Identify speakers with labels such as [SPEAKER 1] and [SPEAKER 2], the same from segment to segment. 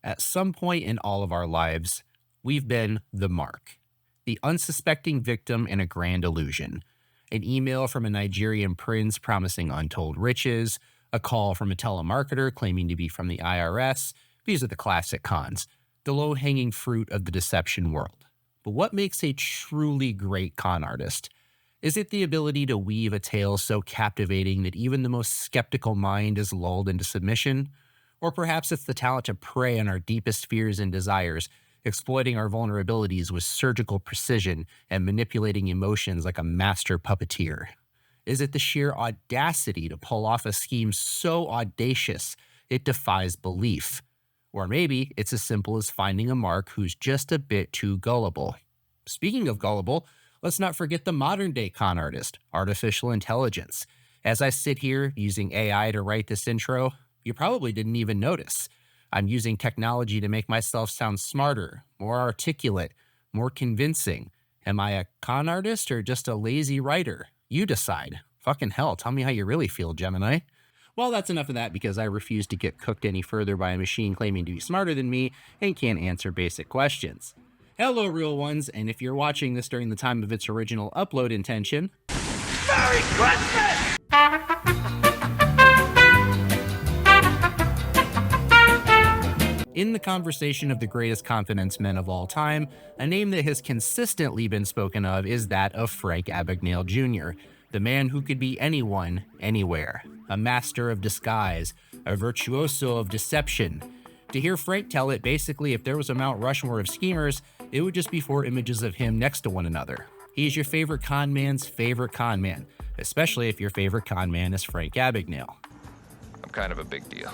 [SPEAKER 1] At some point in all of our lives, we've been the mark, the unsuspecting victim in a grand illusion. An email from a Nigerian prince promising untold riches, a call from a telemarketer claiming to be from the IRS. These are the classic cons, the low-hanging fruit of the deception world. But what makes a truly great con artist? Is it the ability to weave a tale so captivating that even the most skeptical mind is lulled into submission? Or perhaps it's the talent to prey on our deepest fears and desires, exploiting our vulnerabilities with surgical precision and manipulating emotions like a master puppeteer? Is it the sheer audacity to pull off a scheme so audacious it defies belief? Or maybe it's as simple as finding a mark who's just a bit too gullible. Speaking of gullible, let's not forget the modern-day con artist, artificial intelligence. As I sit here using AI to write this intro, you probably didn't even notice. I'm using technology to make myself sound smarter, more articulate, more convincing. Am I a con artist or just a lazy writer? You decide. Fucking hell, tell me how you really feel, Gemini. Well, that's enough of that because I refuse to get cooked any further by a machine claiming to be smarter than me and can't answer basic questions. Hello, real ones, and if you're watching this during the time of its original upload intention, Merry Christmas! In the conversation of the greatest confidence men of all time, a name that has consistently been spoken of is that of Frank Abagnale Jr., the man who could be anyone, anywhere, a master of disguise, a virtuoso of deception. To hear Frank tell it, basically, if there was a Mount Rushmore of schemers, it would just be 4 images of him next to one another. He's your favorite con man's favorite con man, especially if your favorite con man is Frank Abagnale.
[SPEAKER 2] I'm kind of a big deal.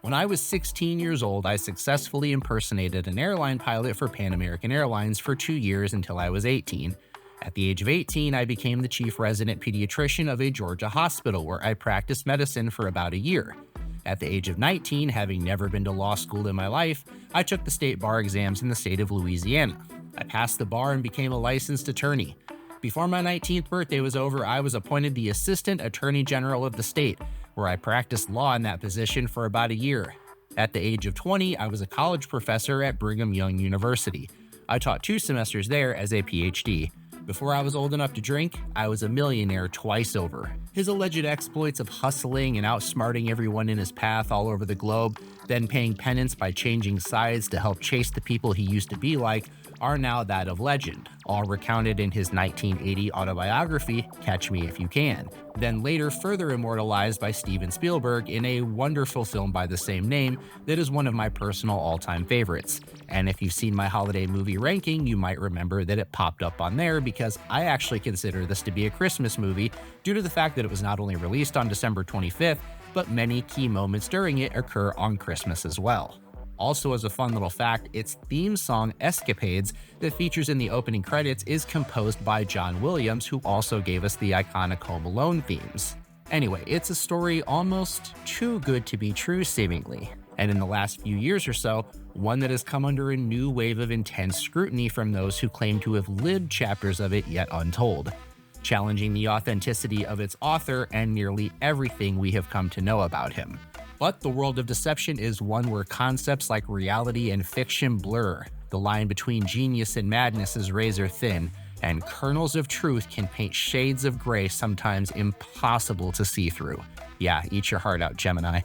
[SPEAKER 1] When I was 16 years old, I successfully impersonated an airline pilot for Pan American Airlines for 2 years until I was 18. At the age of 18, I became the chief resident pediatrician of a Georgia hospital where I practiced medicine for about a year. At the age of 19, having never been to law school in my life, I took the state bar exams in the state of Louisiana. I passed the bar and became a licensed attorney. Before my 19th birthday was over, I was appointed the Assistant Attorney General of the state, where I practiced law in that position for about a year. At the age of 20, I was a college professor at Brigham Young University. I taught 2 semesters there as a PhD. Before I was old enough to drink, I was a millionaire twice over. His alleged exploits of hustling and outsmarting everyone in his path all over the globe, then paying penance by changing sides to help chase the people he used to be like, are now that of legend, all recounted in his 1980 autobiography, Catch Me If You Can, then later further immortalized by Steven Spielberg in a wonderful film by the same name that is one of my personal all-time favorites. And if you've seen my holiday movie ranking, you might remember that it popped up on there because I actually consider this to be a Christmas movie due to the fact that it was not only released on December 25th, but many key moments during it occur on Christmas as well. Also, as a fun little fact, its theme song, Escapades, that features in the opening credits is composed by John Williams, who also gave us the iconic Home Alone themes. Anyway, it's a story almost too good to be true, seemingly. And in the last few years or so, one that has come under a new wave of intense scrutiny from those who claim to have lived chapters of it yet untold, challenging the authenticity of its author and nearly everything we have come to know about him. But the world of deception is one where concepts like reality and fiction blur. The line between genius and madness is razor thin, and kernels of truth can paint shades of gray sometimes impossible to see through. Yeah, eat your heart out, Gemini.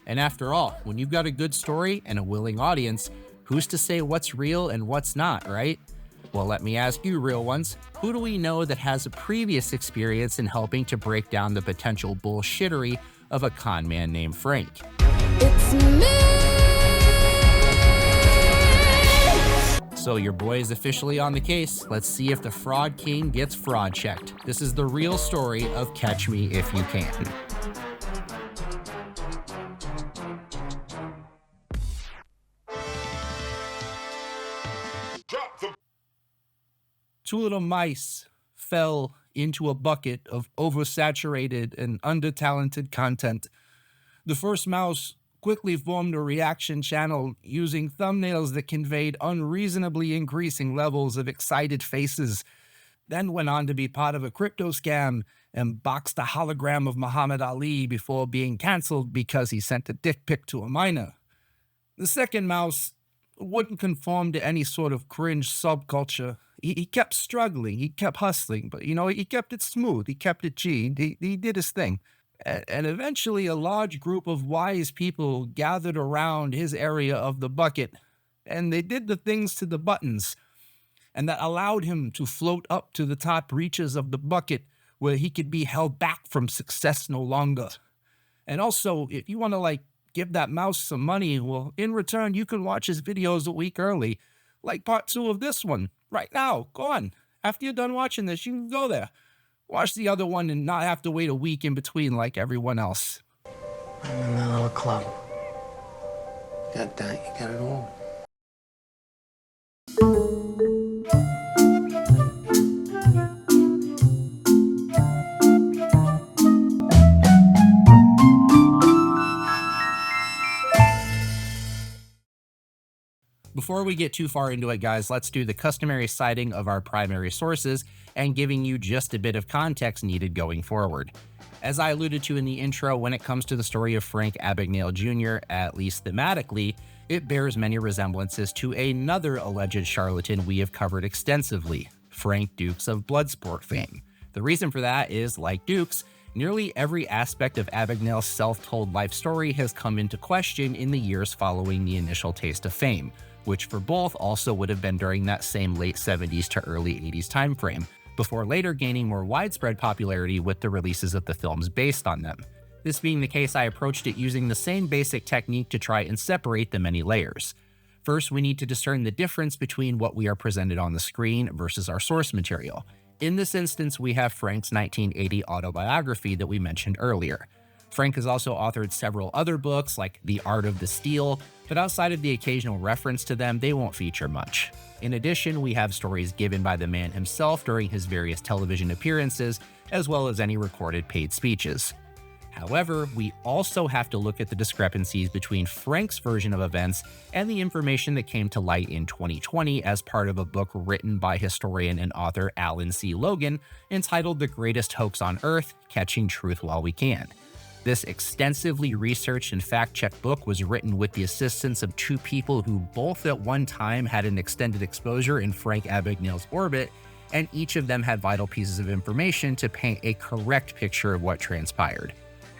[SPEAKER 1] And after all, when you've got a good story and a willing audience, who's to say what's real and what's not, right? Well, let me ask you, real ones, who do we know that has a previous experience in helping to break down the potential bullshittery of a con man named Frank?
[SPEAKER 3] It's me!
[SPEAKER 1] So your boy is officially on the case. Let's see if the fraud king gets fraud checked. This is the real story of Catch Me If You Can. Two little mice fell into a bucket of oversaturated and under-talented content. The first mouse quickly formed a reaction channel using thumbnails that conveyed unreasonably increasing levels of excited faces, then went on to be part of a crypto scam and boxed a hologram of Muhammad Ali before being canceled because he sent a dick pic to a minor. The second mouse wouldn't conform to any sort of cringe subculture. He kept struggling, he kept hustling, but he kept it smooth, he kept it G, he did his thing. And eventually, a large group of wise people gathered around his area of the bucket, and they did the things to the buttons, and that allowed him to float up to the top reaches of the bucket where he could be held back from success no longer. And also, if you want to give that mouse some money, well, in return, you can watch his videos a week early, like part 2 of this one, right now. Go on. After you're done watching this, you can go there. Watch the other one and not have to wait a week in between like everyone else.
[SPEAKER 3] I'm in that little club. You got that, you got it all.
[SPEAKER 1] Before we get too far into it, guys, let's do the customary citing of our primary sources and giving you just a bit of context needed going forward. As I alluded to in the intro, when it comes to the story of Frank Abagnale Jr., at least thematically, it bears many resemblances to another alleged charlatan we have covered extensively, Frank Dukes of Bloodsport fame. The reason for that is, like Dukes, nearly every aspect of Abagnale's self-told life story has come into question in the years following the initial taste of fame, which for both also would have been during that same late 70s to early 80s timeframe, before later gaining more widespread popularity with the releases of the films based on them. This being the case, I approached it using the same basic technique to try and separate the many layers. First, we need to discern the difference between what we are presented on the screen versus our source material. In this instance, we have Frank's 1980 autobiography that we mentioned earlier. Frank has also authored several other books like The Art of the Steal, but outside of the occasional reference to them, they won't feature much. In addition, we have stories given by the man himself during his various television appearances, as well as any recorded paid speeches. However, we also have to look at the discrepancies between Frank's version of events and the information that came to light in 2020 as part of a book written by historian and author Alan C. Logan entitled The Greatest Hoax on Earth: Catching Truth While We Can. This extensively researched and fact-checked book was written with the assistance of 2 people who both at one time had an extended exposure in Frank Abagnale's orbit, and each of them had vital pieces of information to paint a correct picture of what transpired.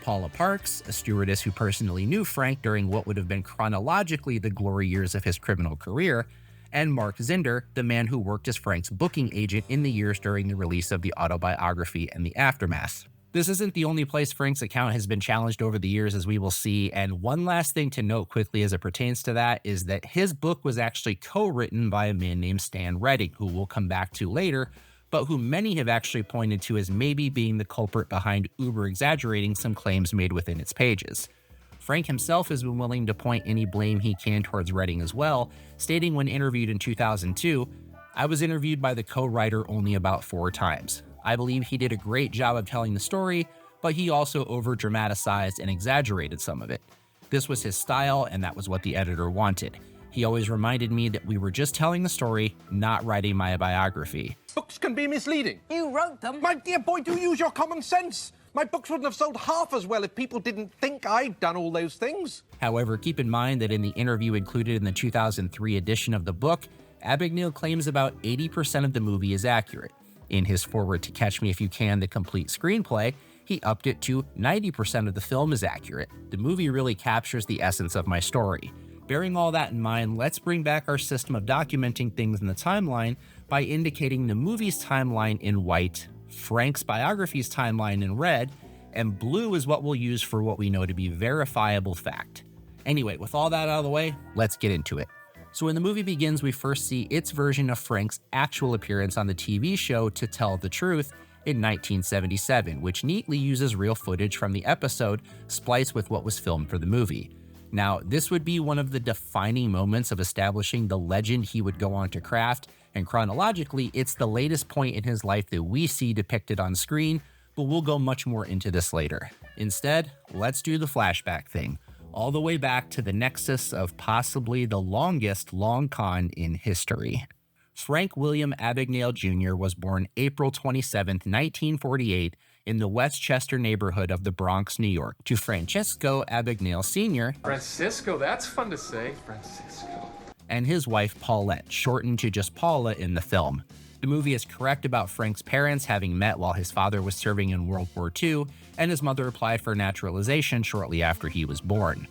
[SPEAKER 1] Paula Parks, a stewardess who personally knew Frank during what would have been chronologically the glory years of his criminal career, and Mark Zinder, the man who worked as Frank's booking agent in the years during the release of the autobiography and the aftermath. This isn't the only place Frank's account has been challenged over the years, as we will see, and one last thing to note quickly as it pertains to that is that his book was actually co-written by a man named Stan Redding, who we'll come back to later, but who many have actually pointed to as maybe being the culprit behind uber-exaggerating some claims made within its pages. Frank himself has been willing to point any blame he can towards Redding as well, stating when interviewed in 2002, "I was interviewed by the co-writer only about 4 times. I believe he did a great job of telling the story, but he also over-dramatized and exaggerated some of it. This was his style, and that was what the editor wanted. He always reminded me that we were just telling the story, not writing my biography."
[SPEAKER 4] Books can be misleading.
[SPEAKER 5] You wrote them.
[SPEAKER 4] My dear boy, do use your common sense. My books wouldn't have sold half as well if people didn't think I'd done all those things.
[SPEAKER 1] However, keep in mind that in the interview included in the 2003 edition of the book, Abagnale claims about 80% of the movie is accurate. In his foreword to Catch Me If You Can, the complete screenplay, he upped it to 90% of the film is accurate. The movie really captures the essence of my story. Bearing all that in mind, let's bring back our system of documenting things in the timeline by indicating the movie's timeline in white, Frank's biography's timeline in red, and blue is what we'll use for what we know to be verifiable fact. Anyway, with all that out of the way, let's get into it. So when the movie begins, we first see its version of Frank's actual appearance on the TV show To Tell the Truth in 1977, which neatly uses real footage from the episode spliced with what was filmed for the movie. Now, this would be one of the defining moments of establishing the legend he would go on to craft, and chronologically, it's the latest point in his life that we see depicted on screen, but we'll go much more into this later. Instead, let's do the flashback thing, all the way back to the nexus of possibly the longest long con in history. Frank William Abagnale Jr. was born April 27, 1948, in the Westchester neighborhood of the Bronx, New York, to Francesco Abagnale Sr.
[SPEAKER 5] Francisco, that's fun to say. Francisco.
[SPEAKER 1] And his wife Paulette, shortened to just Paula in the film. The movie is correct about Frank's parents having met while his father was serving in World War II, and his mother applied for naturalization shortly after he was born.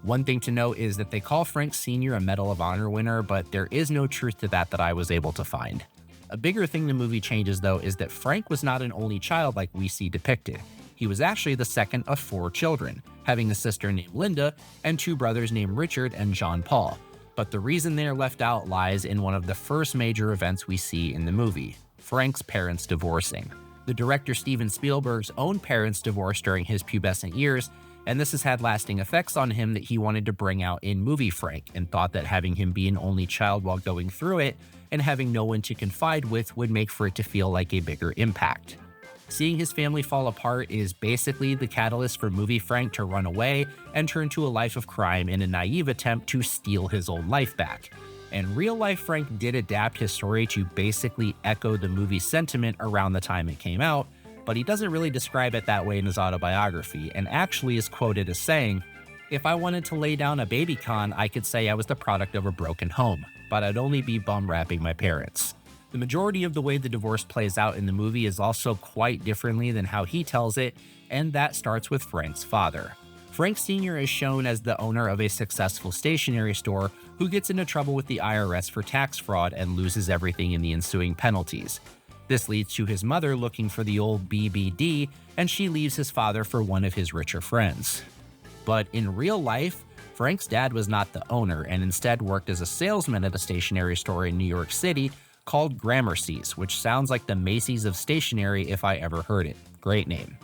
[SPEAKER 1] One thing to note is that they call Frank Sr. a Medal of Honor winner, but there is no truth to that I was able to find. A bigger thing the movie changes, though, is that Frank was not an only child like we see depicted. He was actually the second of 4 children, having a sister named Linda and 2 brothers named Richard and John Paul. But the reason they're left out lies in one of the first major events we see in the movie, Frank's parents divorcing. The director Steven Spielberg's own parents divorced during his pubescent years, and this has had lasting effects on him that he wanted to bring out in Movie Frank, and thought that having him be an only child while going through it and having no one to confide with would make for it to feel like a bigger impact. Seeing his family fall apart is basically the catalyst for Movie Frank to run away and turn to a life of crime in a naive attempt to steal his own life back. And real-life Frank did adapt his story to basically echo the movie's sentiment around the time it came out, but he doesn't really describe it that way in his autobiography, and actually is quoted as saying, "If I wanted to lay down a baby con, I could say I was the product of a broken home, but I'd only be bum-rapping my parents." The majority of the way the divorce plays out in the movie is also quite differently than how he tells it, and that starts with Frank's father. Frank Sr. is shown as the owner of a successful stationery store who gets into trouble with the IRS for tax fraud and loses everything in the ensuing penalties. This leads to his mother looking for the old BBD, and she leaves his father for one of his richer friends. But in real life, Frank's dad was not the owner and instead worked as a salesman at a stationery store in New York City called Gramercy's, which sounds like the Macy's of stationery if I ever heard it. Great name.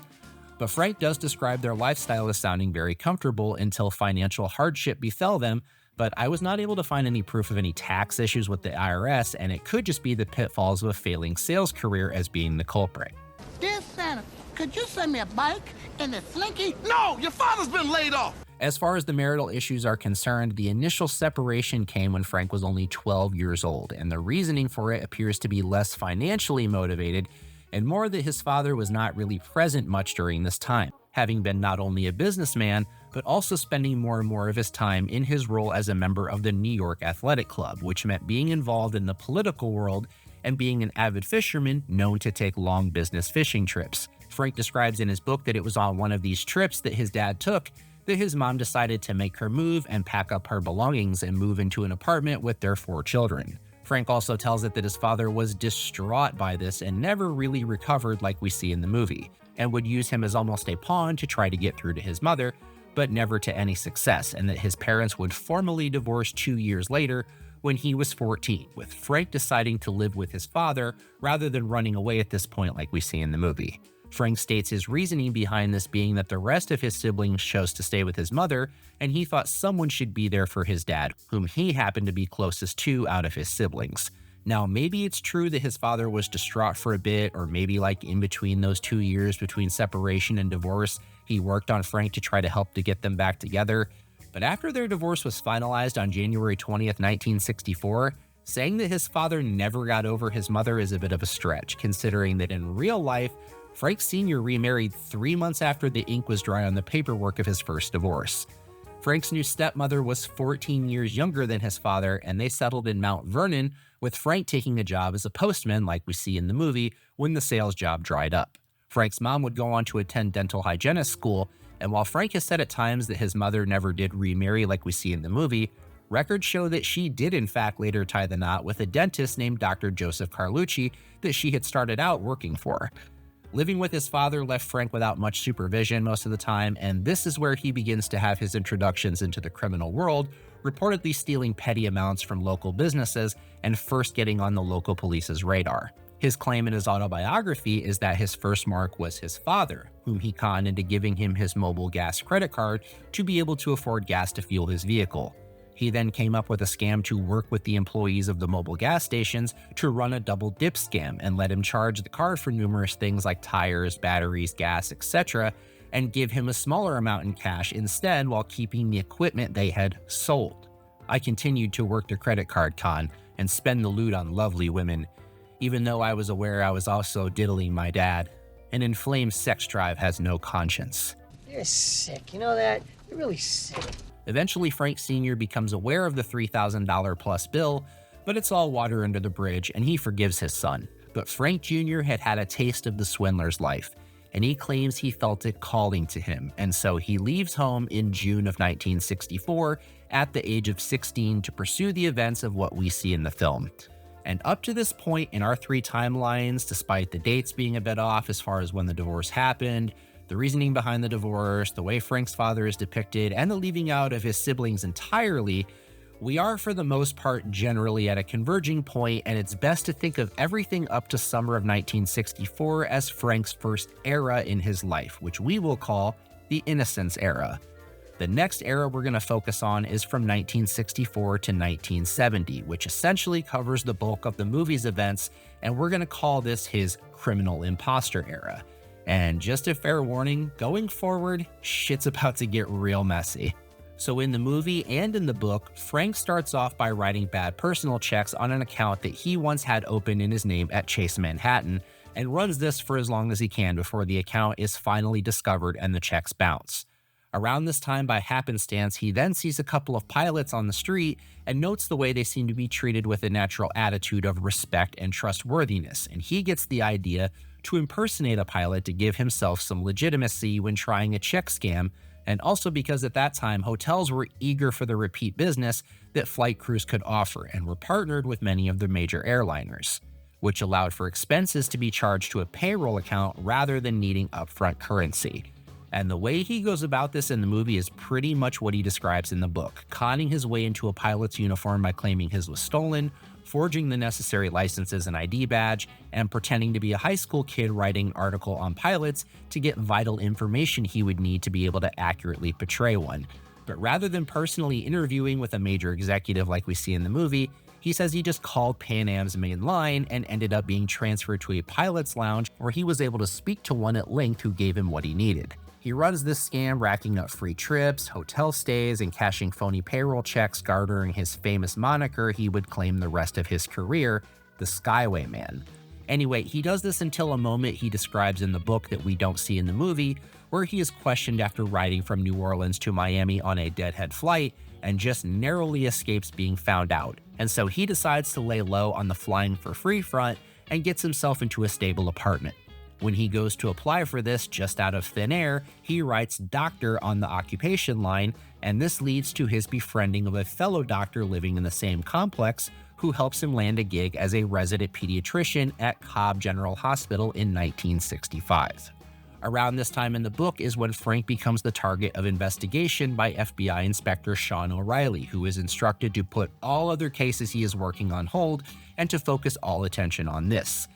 [SPEAKER 1] But Frank does describe their lifestyle as sounding very comfortable until financial hardship befell them, but I was not able to find any proof of any tax issues with the IRS, and it could just be the pitfalls of a failing sales career as being the culprit.
[SPEAKER 6] Dear Santa, could you send me a bike and a slinky? No, your father's been laid off.
[SPEAKER 1] As far as the marital issues are concerned, the initial separation came when Frank was only 12 years old, and the reasoning for it appears to be less financially motivated and more that his father was not really present much during this time, having been not only a businessman, but also spending more and more of his time in his role as a member of the New York Athletic Club, which meant being involved in the political world and being an avid fisherman known to take long business fishing trips. Frank describes in his book that it was on one of these trips that his dad took that his mom decided to make her move and pack up her belongings and move into an apartment with their 4 children. Frank also tells it that his father was distraught by this and never really recovered like we see in the movie, and would use him as almost a pawn to try to get through to his mother, but never to any success, and that his parents would formally divorce 2 years later when he was 14, with Frank deciding to live with his father rather than running away at this point like we see in the movie. Frank states his reasoning behind this being that the rest of his siblings chose to stay with his mother, and he thought someone should be there for his dad, whom he happened to be closest to out of his siblings. Now, maybe it's true that his father was distraught for a bit, or maybe like in between those 2 years between separation and divorce, he worked on Frank to try to help to get them back together. But after their divorce was finalized on January 20th, 1964, saying that his father never got over his mother is a bit of a stretch, considering that in real life, Frank Sr. remarried 3 months after the ink was dry on the paperwork of his first divorce. Frank's new stepmother was 14 years younger than his father, and they settled in Mount Vernon, with Frank taking a job as a postman like we see in the movie when the sales job dried up. Frank's mom would go on to attend dental hygienist school, and while Frank has said at times that his mother never did remarry like we see in the movie, records show that she did in fact later tie the knot with a dentist named Dr. Joseph Carlucci that she had started out working for. Living with his father left Frank without much supervision most of the time, and this is where he begins to have his introductions into the criminal world, reportedly stealing petty amounts from local businesses and first getting on the local police's radar. His claim in his autobiography is that his first mark was his father, whom he conned into giving him his mobile gas credit card to be able to afford gas to fuel his vehicle. He then came up with a scam to work with the employees of the mobile gas stations to run a double dip scam and let him charge the card for numerous things like tires, batteries, gas, etc., and give him a smaller amount in cash instead while keeping the equipment they had sold. I continued to work the credit card con and spend the loot on lovely women, even though I was aware I was also diddling my dad. An inflamed sex drive has no conscience.
[SPEAKER 7] You're sick, you know that? You're really sick.
[SPEAKER 1] Eventually, Frank Sr. becomes aware of the $3,000 plus bill, but it's all water under the bridge and he forgives his son. But Frank Jr. had had a taste of the swindler's life, and he claims he felt it calling to him, and so he leaves home in June of 1964 at the age of 16 to pursue the events of what we see in the film. And up to this point in our three timelines, despite the dates being a bit off as far as when the divorce happened, the reasoning behind the divorce, the way Frank's father is depicted, and the leaving out of his siblings entirely, we are for the most part generally at a converging point, and it's best to think of everything up to summer of 1964 as Frank's first era in his life, which we will call the Innocence era. The next era we're going to focus on is from 1964 to 1970, which essentially covers the bulk of the movie's events, and we're going to call this his criminal imposter era. And just a fair warning, going forward, shit's about to get real messy. So in the movie and in the book, Frank starts off by writing bad personal checks on an account that he once had open in his name at Chase Manhattan, and runs this for as long as he can before the account is finally discovered and the checks bounce. Around this time, by happenstance, he then sees a couple of pilots on the street and notes the way they seem to be treated with a natural attitude of respect and trustworthiness, and he gets the idea to impersonate a pilot to give himself some legitimacy when trying a check scam, and also because at that time, hotels were eager for the repeat business that flight crews could offer and were partnered with many of the major airliners, which allowed for expenses to be charged to a payroll account rather than needing upfront currency. And the way he goes about this in the movie is pretty much what he describes in the book, conning his way into a pilot's uniform by claiming his was stolen, forging the necessary licenses and ID badge, and pretending to be a high school kid writing an article on pilots to get vital information he would need to be able to accurately portray one. But rather than personally interviewing with a major executive like we see in the movie, he says he just called Pan Am's main line and ended up being transferred to a pilot's lounge where he was able to speak to one at length who gave him what he needed. He runs this scam, racking up free trips, hotel stays, and cashing phony payroll checks, garnering his famous moniker he would claim the rest of his career, the Skyway Man. Anyway, he does this until a moment he describes in the book that we don't see in the movie, where he is questioned after riding from New Orleans to Miami on a deadhead flight and just narrowly escapes being found out. And so he decides to lay low on the flying for free front and gets himself into a stable apartment. When he goes to apply for this just out of thin air, he writes doctor on the occupation line, and this leads to his befriending of a fellow doctor living in the same complex who helps him land a gig as a resident pediatrician at Cobb General Hospital in 1965. Around this time in the book is when Frank becomes the target of investigation by FBI Inspector Sean O'Reilly, who is instructed to put all other cases he is working on hold and to focus all attention on this.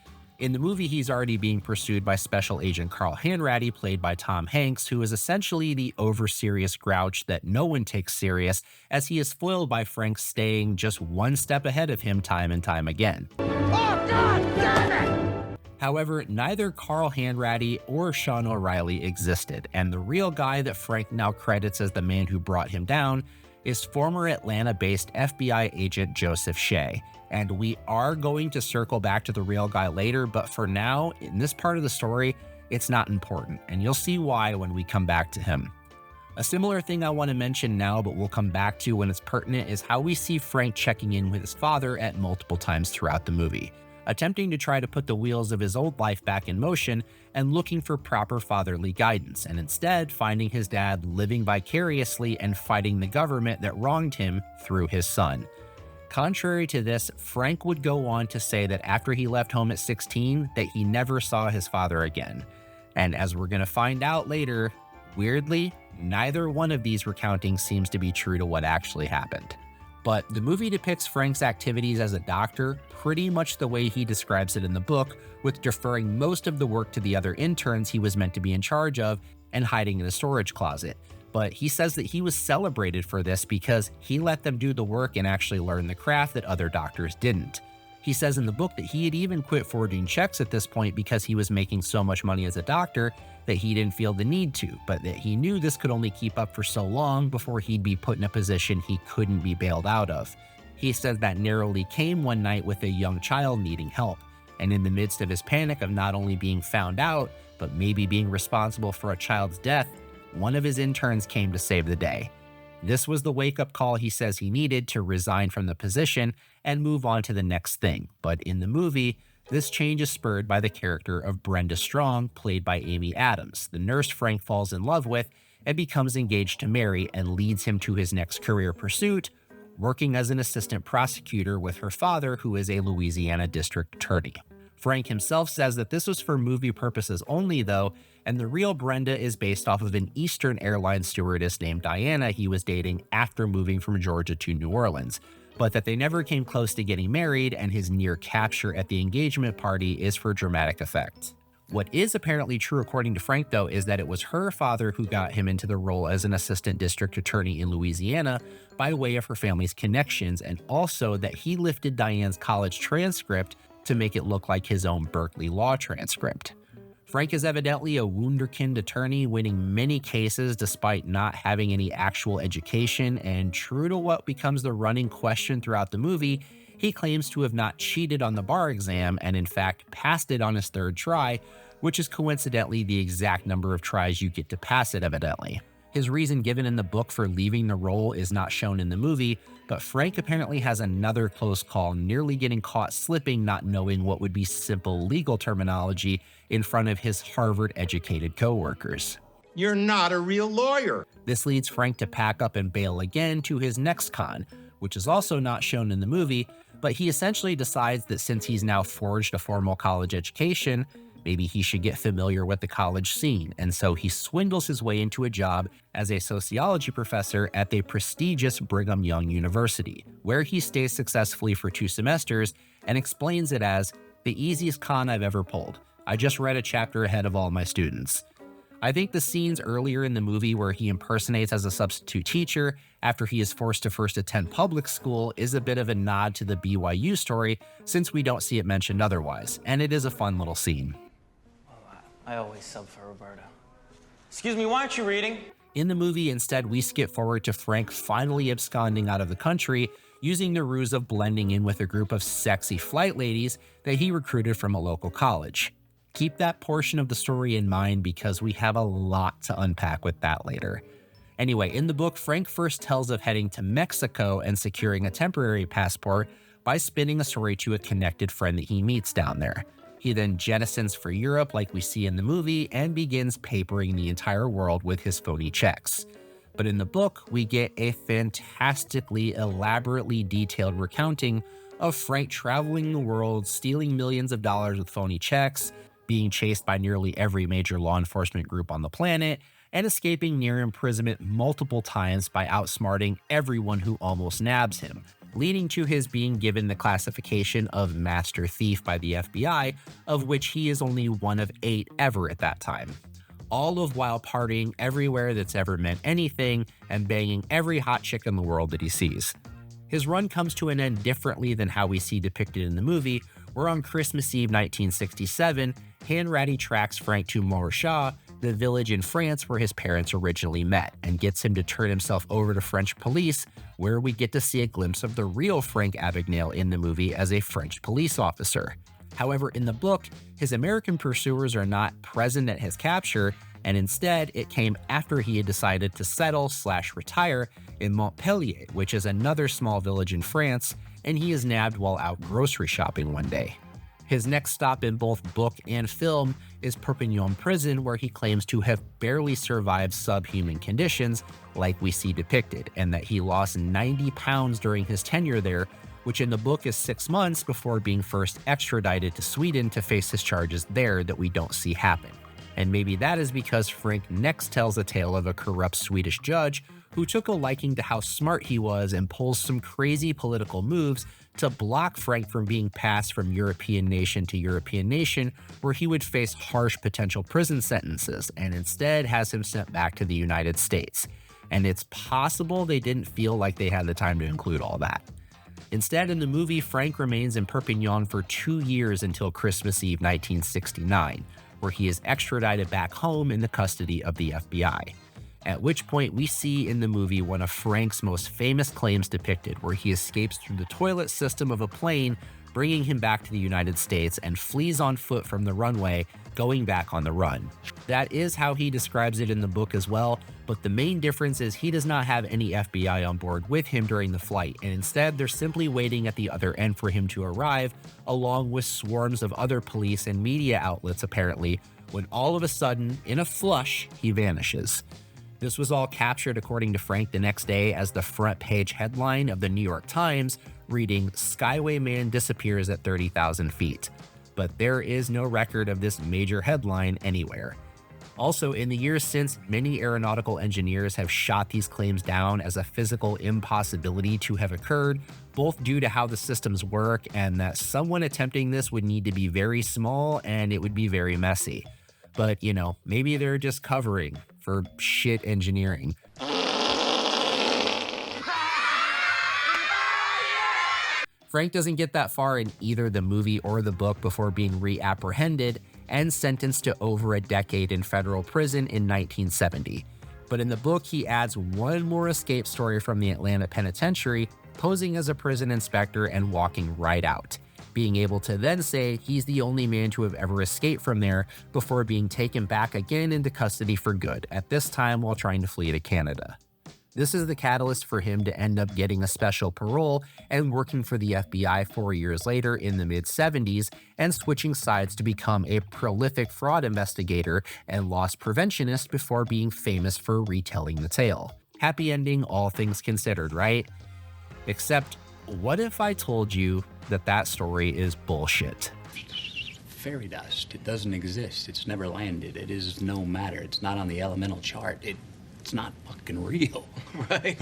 [SPEAKER 1] In the movie, he's already being pursued by Special Agent Carl Hanratty, played by Tom Hanks, who is essentially the over-serious grouch that no one takes serious, as he is foiled by Frank staying just one step ahead of him time and time again.
[SPEAKER 6] Oh, God damn it!
[SPEAKER 1] However, neither Carl Hanratty or Sean O'Reilly existed, and the real guy that Frank now credits as the man who brought him down is former Atlanta-based FBI agent Joseph Shea. And we are going to circle back to the real guy later, but for now, in this part of the story, it's not important, and you'll see why when we come back to him. A similar thing I want to mention now, but we'll come back to when it's pertinent, is how we see Frank checking in with his father at multiple times throughout the movie, attempting to try to put the wheels of his old life back in motion and looking for proper fatherly guidance, and instead finding his dad living vicariously and fighting the government that wronged him through his son. Contrary to this, Frank would go on to say that after he left home at 16, that he never saw his father again. And as we're going to find out later, weirdly, neither one of these recountings seems to be true to what actually happened. But the movie depicts Frank's activities as a doctor pretty much the way he describes it in the book, with deferring most of the work to the other interns he was meant to be in charge of and hiding in a storage closet. But he says that he was celebrated for this because he let them do the work and actually learn the craft that other doctors didn't. He says in the book that he had even quit forging checks at this point because he was making so much money as a doctor that he didn't feel the need to, but that he knew this could only keep up for so long before he'd be put in a position he couldn't be bailed out of. He says that narrowly came one night with a young child needing help, And in the midst of his panic of not only being found out, but maybe being responsible for a child's death, one of his interns came to save the day. This was the wake-up call he says he needed to resign from the position and move on to the next thing. But in the movie, this change is spurred by the character of Brenda Strong, played by Amy Adams, the nurse Frank falls in love with and becomes engaged to marry, and leads him to his next career pursuit, working as an assistant prosecutor with her father, who is a Louisiana district attorney. Frank himself says that this was for movie purposes only, though, and the real Brenda is based off of an Eastern Airlines stewardess named Diana he was dating after moving from Georgia to New Orleans, but that they never came close to getting married, and his near capture at the engagement party is for dramatic effect. What is apparently true according to Frank, though, is that it was her father who got him into the role as an assistant district attorney in Louisiana by way of her family's connections, and also that he lifted Diane's college transcript to make it look like his own Berkeley law transcript. Frank is evidently a wunderkind attorney, winning many cases despite not having any actual education, and true to what becomes the running question throughout the movie, he claims to have not cheated on the bar exam and in fact passed it on his third try, which is coincidentally the exact number of tries you get to pass it, evidently. His reason given in the book for leaving the role is not shown in the movie, but Frank apparently has another close call, nearly getting caught slipping, not knowing what would be simple legal terminology in front of his Harvard-educated coworkers.
[SPEAKER 8] You're not a real lawyer.
[SPEAKER 1] This leads Frank to pack up and bail again to his next con, which is also not shown in the movie, but he essentially decides that since he's now forged a formal college education, maybe he should get familiar with the college scene, and so he swindles his way into a job as a sociology professor at the prestigious Brigham Young University, where he stays successfully for 2 semesters and explains it as the easiest con I've ever pulled. I just read a chapter ahead of all my students. I think the scenes earlier in the movie where he impersonates as a substitute teacher after he is forced to first attend public school is a bit of a nod to the BYU story, since we don't see it mentioned otherwise, and it is a fun little scene.
[SPEAKER 9] I always sub for Roberta. Excuse me, why aren't you reading?
[SPEAKER 1] In the movie, instead, we skip forward to Frank finally absconding out of the country, using the ruse of blending in with a group of sexy flight ladies that he recruited from a local college. Keep that portion of the story in mind because we have a lot to unpack with that later. Anyway, in the book, Frank first tells of heading to Mexico and securing a temporary passport by spinning a story to a connected friend that he meets down there. He then jettisons for Europe like we see in the movie and begins papering the entire world with his phony checks. But in the book, we get a fantastically, elaborately detailed recounting of Frank traveling the world, stealing millions of dollars with phony checks, being chased by nearly every major law enforcement group on the planet, and escaping near imprisonment multiple times by outsmarting everyone who almost nabs him, leading to his being given the classification of master thief by the FBI, of which he is only one of 8 ever at that time. All of while partying everywhere that's ever meant anything and banging every hot chick in the world that he sees. His run comes to an end differently than how we see depicted in the movie, where on Christmas Eve 1967, Hanratty tracks Frank to Montréal, the village in France where his parents originally met, and gets him to turn himself over to French police, where we get to see a glimpse of the real Frank Abagnale in the movie as a French police officer. However, in the book, his American pursuers are not present at his capture, and instead, it came after he had decided to settle/retire in Montpellier, which is another small village in France, and he is nabbed while out grocery shopping one day. His next stop in both book and film is Perpignan prison, where he claims to have barely survived subhuman conditions like we see depicted, and that he lost 90 pounds during his tenure there, which in the book is 6 months before being first extradited to Sweden to face his charges there that we don't see happen. And maybe that is because Frank next tells a tale of a corrupt Swedish judge who took a liking to how smart he was and pulls some crazy political moves to block Frank from being passed from European nation to European nation, where he would face harsh potential prison sentences, and instead has him sent back to the United States. And it's possible they didn't feel like they had the time to include all that. Instead, in the movie, Frank remains in Perpignan for 2 years until Christmas Eve 1969, where he is extradited back home in the custody of the FBI. At which point we see in the movie one of Frank's most famous claims depicted, where he escapes through the toilet system of a plane bringing him back to the United States, and flees on foot from the runway, going back on the run. That is how he describes it in the book as well, but the main difference is he does not have any FBI on board with him during the flight, and instead they're simply waiting at the other end for him to arrive, along with swarms of other police and media outlets apparently, when all of a sudden, in a flush, he vanishes. This was all captured, according to Frank, the next day as the front page headline of the New York Times, reading, "Skyway Man disappears at 30,000 feet." But there is no record of this major headline anywhere. Also, in the years since, many aeronautical engineers have shot these claims down as a physical impossibility to have occurred, both due to how the systems work and that someone attempting this would need to be very small and it would be very messy. But, you know, maybe they're just covering for shit engineering. Frank doesn't get that far in either the movie or the book before being reapprehended and sentenced to over a decade in federal prison in 1970. But in the book, he adds one more escape story from the Atlanta penitentiary, posing as a prison inspector and walking right out, being able to then say he's the only man to have ever escaped from there before being taken back again into custody for good, at this time while trying to flee to Canada. This is the catalyst for him to end up getting a special parole and working for the FBI 4 years later in the mid-70s and switching sides to become a prolific fraud investigator and loss preventionist before being famous for retelling the tale. Happy ending, all things considered, right? Except, what if I told you that that story is bullshit?
[SPEAKER 10] Fairy dust. It doesn't exist. It's never landed. It is no matter. It's not on the elemental chart. It's not fucking real, right?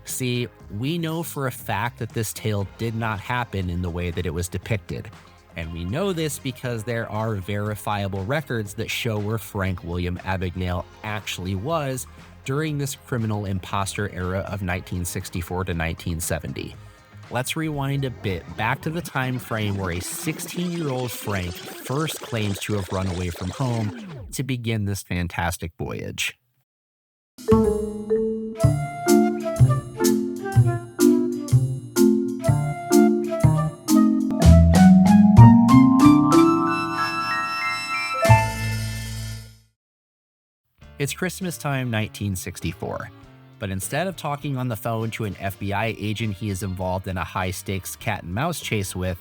[SPEAKER 1] See, we know for a fact that this tale did not happen in the way that it was depicted. And we know this because there are verifiable records that show where Frank William Abagnale actually was during this criminal imposter era of 1964 to 1970. Let's rewind a bit back to the time frame where a 16-year-old Frank first claims to have run away from home to begin this fantastic voyage. It's Christmas time 1964, but instead of talking on the phone to an FBI agent he is involved in a high-stakes cat-and-mouse chase with,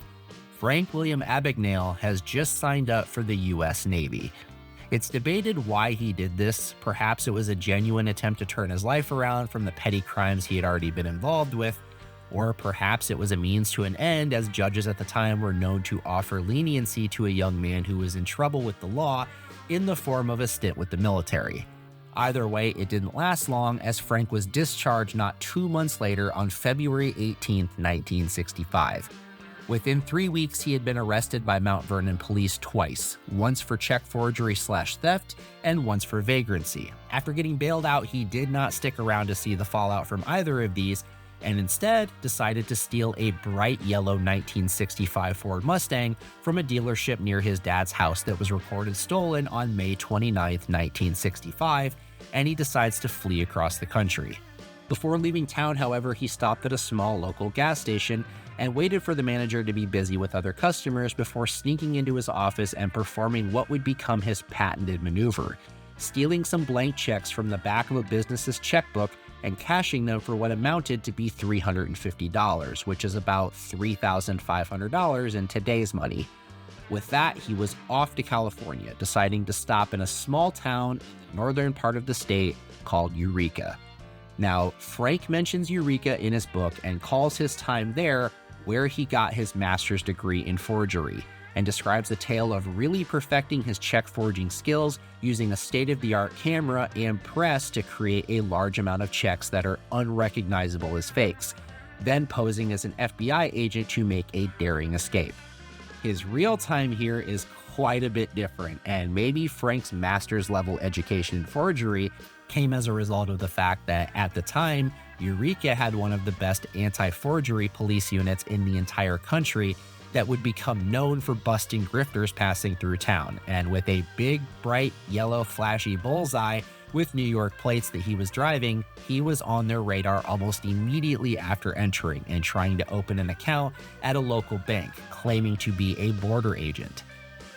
[SPEAKER 1] Frank William Abagnale has just signed up for the US Navy. It's debated why he did this. Perhaps it was a genuine attempt to turn his life around from the petty crimes he had already been involved with, or perhaps it was a means to an end, as judges at the time were known to offer leniency to a young man who was in trouble with the law in the form of a stint with the military. Either way, it didn't last long, as Frank was discharged not 2 months later on February 18, 1965. Within 3 weeks, he had been arrested by Mount Vernon police twice, once for check forgery/theft and once for vagrancy. After getting bailed out, he did not stick around to see the fallout from either of these, and instead decided to steal a bright yellow 1965 Ford Mustang from a dealership near his dad's house that was reported stolen on May 29, 1965, and he decides to flee across the country. Before leaving town, however, he stopped at a small local gas station and waited for the manager to be busy with other customers before sneaking into his office and performing what would become his patented maneuver, stealing some blank checks from the back of a business's checkbook and cashing them for what amounted to be $350, which is about $3,500 in today's money. With that, he was off to California, deciding to stop in a small town in the northern part of the state called Eureka. Now, Frank mentions Eureka in his book and calls his time there where he got his master's degree in forgery, and describes the tale of really perfecting his check forging skills using a state-of-the-art camera and press to create a large amount of checks that are unrecognizable as fakes, then posing as an FBI agent to make a daring escape. His real time here is quite a bit different, and maybe Frank's master's level education in forgery came as a result of the fact that at the time, Eureka had one of the best anti-forgery police units in the entire country that would become known for busting grifters passing through town. And with a big, bright, yellow, flashy bullseye With New York plates that he was driving, he was on their radar almost immediately after entering and trying to open an account at a local bank, claiming to be a border agent.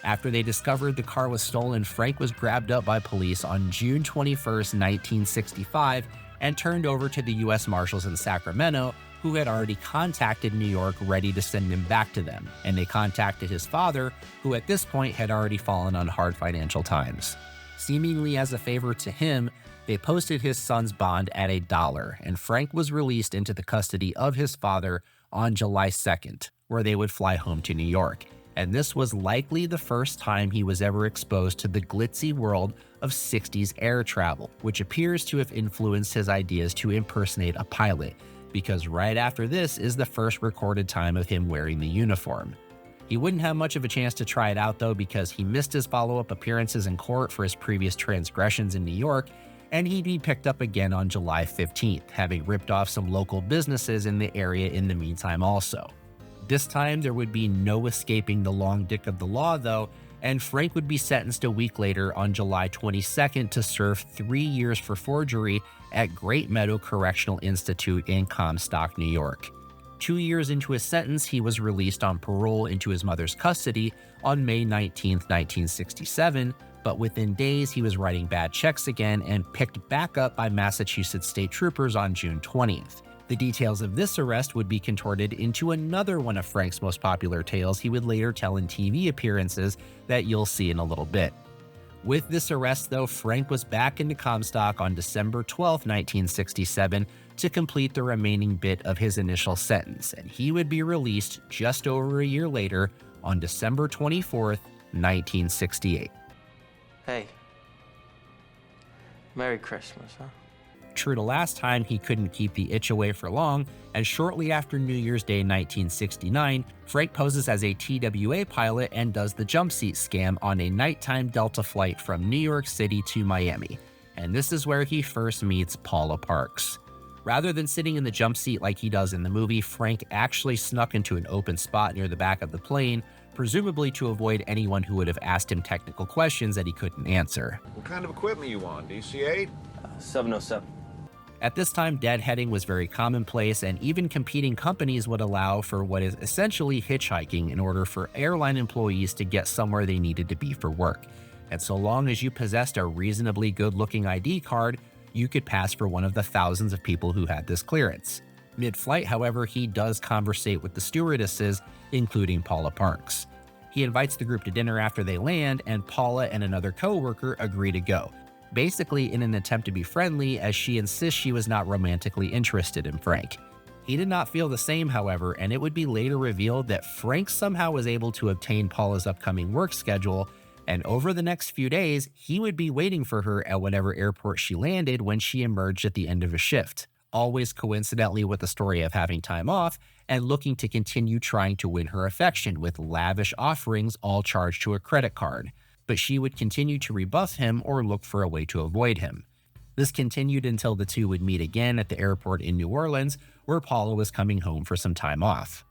[SPEAKER 1] After they discovered the car was stolen, Frank was grabbed up by police on June 21, 1965, and turned over to the U.S. Marshals in Sacramento, who had already contacted New York ready to send him back to them, and they contacted his father, who at this point had already fallen on hard financial times. Seemingly as a favor to him, they posted his son's bond at $1, and Frank was released into the custody of his father on July 2nd, where they would fly home to New York. And this was likely the first time he was ever exposed to the glitzy world of 60s air travel, which appears to have influenced his ideas to impersonate a pilot, because right after this is the first recorded time of him wearing the uniform. He wouldn't have much of a chance to try it out though, because he missed his follow-up appearances in court for his previous transgressions in New York, and he'd be picked up again on July 15th, having ripped off some local businesses in the area in the meantime also. This time there would be no escaping the long dick of the law though, and Frank would be sentenced a week later on July 22nd to serve 3 years for forgery at Great Meadow Correctional Institute in Comstock, New York. 2 years into his sentence, he was released on parole into his mother's custody on May 19, 1967, but within days he was writing bad checks again and picked back up by Massachusetts state troopers on June 20th. The details of this arrest would be contorted into another one of Frank's most popular tales he would later tell in TV appearances that you'll see in a little bit. With this arrest though, Frank was back into Comstock on December 12, 1967 to complete the remaining bit of his initial sentence, and he would be released just over a year later on December 24, 1968.
[SPEAKER 9] Hey. Merry Christmas, huh?
[SPEAKER 1] True to last time, he couldn't keep the itch away for long, and shortly after New Year's Day 1969, Frank poses as a TWA pilot and does the jump seat scam on a nighttime Delta flight from New York City to Miami. And this is where he first meets Paula Parks. Rather than sitting in the jump seat like he does in the movie, Frank actually snuck into an open spot near the back of the plane, presumably to avoid anyone who would have asked him technical questions that he couldn't answer.
[SPEAKER 8] What kind of equipment you on, DC-8?
[SPEAKER 9] 707.
[SPEAKER 1] At this time, deadheading was very commonplace, and even competing companies would allow for what is essentially hitchhiking in order for airline employees to get somewhere they needed to be for work. And so long as you possessed a reasonably good-looking ID card, you could pass for one of the thousands of people who had this clearance. Mid-flight, however, he does conversate with the stewardesses, including Paula Parks. He invites the group to dinner after they land, and Paula and another co-worker agree to go, basically in an attempt to be friendly, as she insists she was not romantically interested in Frank. He did not feel the same, however, and it would be later revealed that Frank somehow was able to obtain Paula's upcoming work schedule, and over the next few days, he would be waiting for her at whatever airport she landed when she emerged at the end of a shift, always coincidentally with the story of having time off and looking to continue trying to win her affection with lavish offerings all charged to a credit card. But she would continue to rebuff him or look for a way to avoid him. This continued until the two would meet again at the airport in New Orleans, where Paula was coming home for some time off.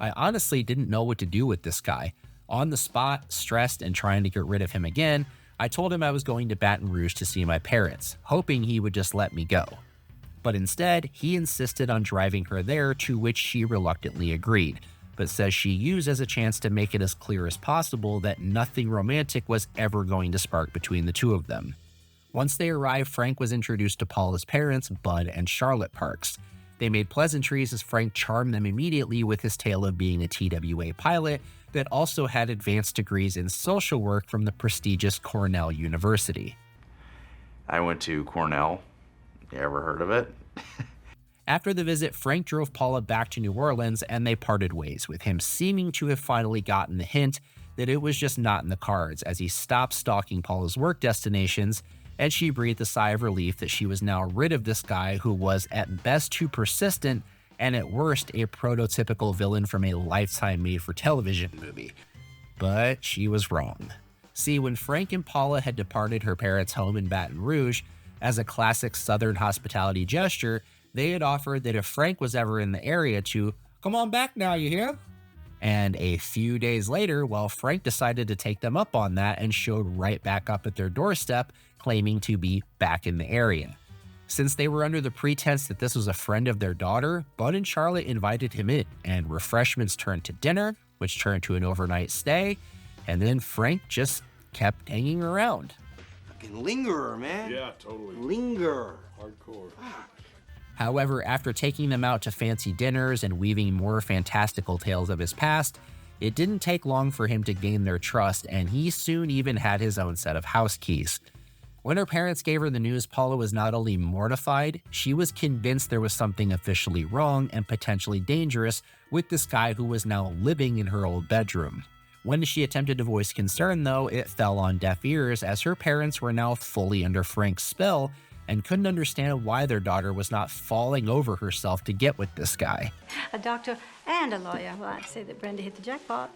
[SPEAKER 1] I honestly didn't know what to do with this guy. On the spot, stressed and trying to get rid of him again, I told him I was going to Baton Rouge to see my parents, hoping he would just let me go. But instead, he insisted on driving her there, to which she reluctantly agreed, but says she used as a chance to make it as clear as possible that nothing romantic was ever going to spark between the two of them. Once they arrived, Frank was introduced to Paula's parents, Bud and Charlotte Parks. They made pleasantries as Frank charmed them immediately with his tale of being a TWA pilot that also had advanced degrees in social work from the prestigious Cornell University.
[SPEAKER 11] I went to Cornell. You ever heard of it?
[SPEAKER 1] After the visit, Frank drove Paula back to New Orleans and they parted ways, with him seeming to have finally gotten the hint that it was just not in the cards, as he stopped stalking Paula's work destinations, and she breathed a sigh of relief that she was now rid of this guy who was at best too persistent and at worst a prototypical villain from a Lifetime made-for-television movie. But she was wrong. See, when Frank and Paula had departed her parents' home in Baton Rouge, as a classic Southern hospitality gesture, they had offered that if Frank was ever in the area to, "Come on back now, you hear?" And a few days later, well, Frank decided to take them up on that and showed right back up at their doorstep, claiming to be back in the area. Since they were under the pretense that this was a friend of their daughter, Bud and Charlotte invited him in, and refreshments turned to dinner, which turned to an overnight stay, and then Frank just kept hanging around.
[SPEAKER 3] Fucking lingerer, man.
[SPEAKER 8] Yeah, totally.
[SPEAKER 3] Linger.
[SPEAKER 8] Hardcore.
[SPEAKER 1] However, after taking them out to fancy dinners and weaving more fantastical tales of his past, it didn't take long for him to gain their trust, and he soon even had his own set of house keys. When her parents gave her the news, Paula was not only mortified, she was convinced there was something officially wrong and potentially dangerous with this guy who was now living in her old bedroom. When she attempted to voice concern, though, it fell on deaf ears as her parents were now fully under Frank's spell and couldn't understand why their daughter was not falling over herself to get with this guy.
[SPEAKER 12] A doctor and a lawyer. Well, I'd say that Brenda hit the jackpot.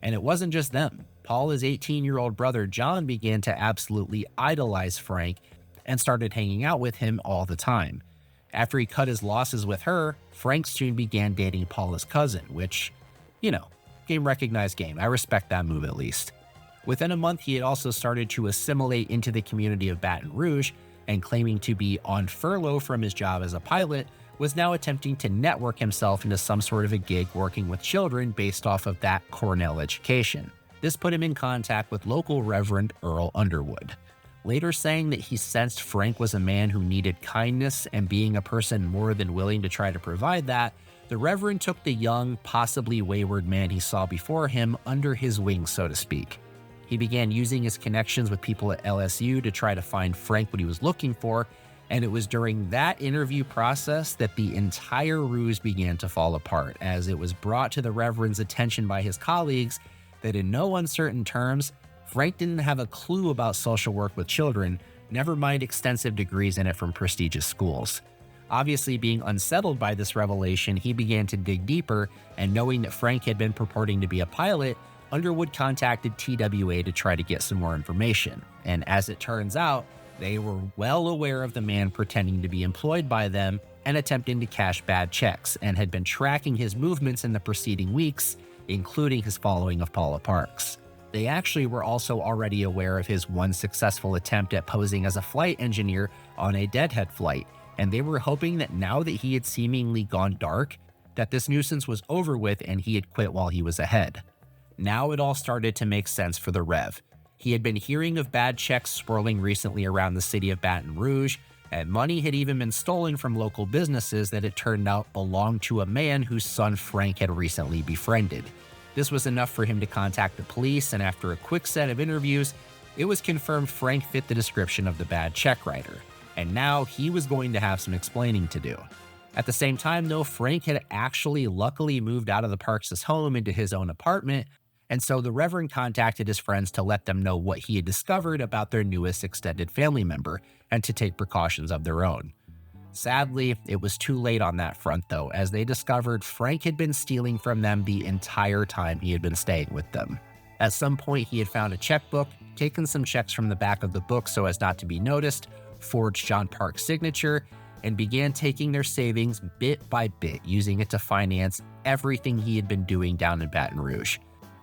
[SPEAKER 1] And it wasn't just them. Paula's 18-year-old brother John began to absolutely idolize Frank and started hanging out with him all the time. After he cut his losses with her, Frank soon began dating Paula's cousin, which, game recognized game. I respect that move at least. Within a month, he had also started to assimilate into the community of Baton Rouge, and claiming to be on furlough from his job as a pilot, was now attempting to network himself into some sort of a gig working with children based off of that Cornell education. This put him in contact with local Reverend Earl Underwood, later saying that he sensed Frank was a man who needed kindness, and being a person more than willing to try to provide that, the Reverend took the young, possibly wayward man he saw before him under his wing, so to speak. He began using his connections with people at LSU to try to find Frank what he was looking for, and it was during that interview process that the entire ruse began to fall apart, as it was brought to the Reverend's attention by his colleagues that in no uncertain terms, Frank didn't have a clue about social work with children, never mind extensive degrees in it from prestigious schools. Obviously being unsettled by this revelation, he began to dig deeper, and knowing that Frank had been purporting to be a pilot, Underwood contacted TWA to try to get some more information, and as it turns out, they were well aware of the man pretending to be employed by them and attempting to cash bad checks, and had been tracking his movements in the preceding weeks, including his following of Paula Parks. They actually were also already aware of his one successful attempt at posing as a flight engineer on a deadhead flight, and they were hoping that now that he had seemingly gone dark, that this nuisance was over with and he had quit while he was ahead. Now it all started to make sense for the Rev. He had been hearing of bad checks swirling recently around the city of Baton Rouge, and money had even been stolen from local businesses that it turned out belonged to a man whose son Frank had recently befriended. This was enough for him to contact the police, and after a quick set of interviews, it was confirmed Frank fit the description of the bad check writer, and now he was going to have some explaining to do. At the same time, though, Frank had actually luckily moved out of the Parks' home into his own apartment, and so the Reverend contacted his friends to let them know what he had discovered about their newest extended family member and to take precautions of their own. Sadly, it was too late on that front, though, as they discovered Frank had been stealing from them the entire time he had been staying with them. At some point, he had found a checkbook, taken some checks from the back of the book so as not to be noticed, forged John Park's signature, and began taking their savings bit by bit, using it to finance everything he had been doing down in Baton Rouge.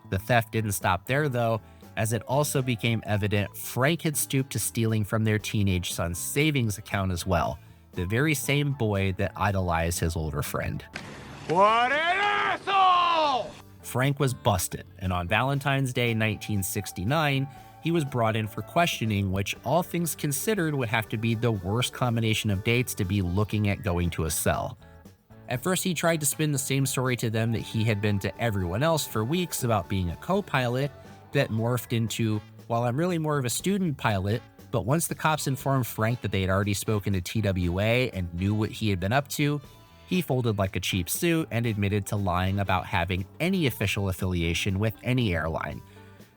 [SPEAKER 1] The theft didn't stop there, though, as it also became evident Frank had stooped to stealing from their teenage son's savings account as well, the very same boy that idolized his older friend.
[SPEAKER 6] What an asshole!
[SPEAKER 1] Frank was busted, and on Valentine's Day 1969, he was brought in for questioning, which all things considered would have to be the worst combination of dates to be looking at going to a cell. At first, he tried to spin the same story to them that he had been to everyone else for weeks about being a co-pilot, that morphed into, well, I'm really more of a student pilot, but once the cops informed Frank that they had already spoken to TWA and knew what he had been up to, he folded like a cheap suit and admitted to lying about having any official affiliation with any airline.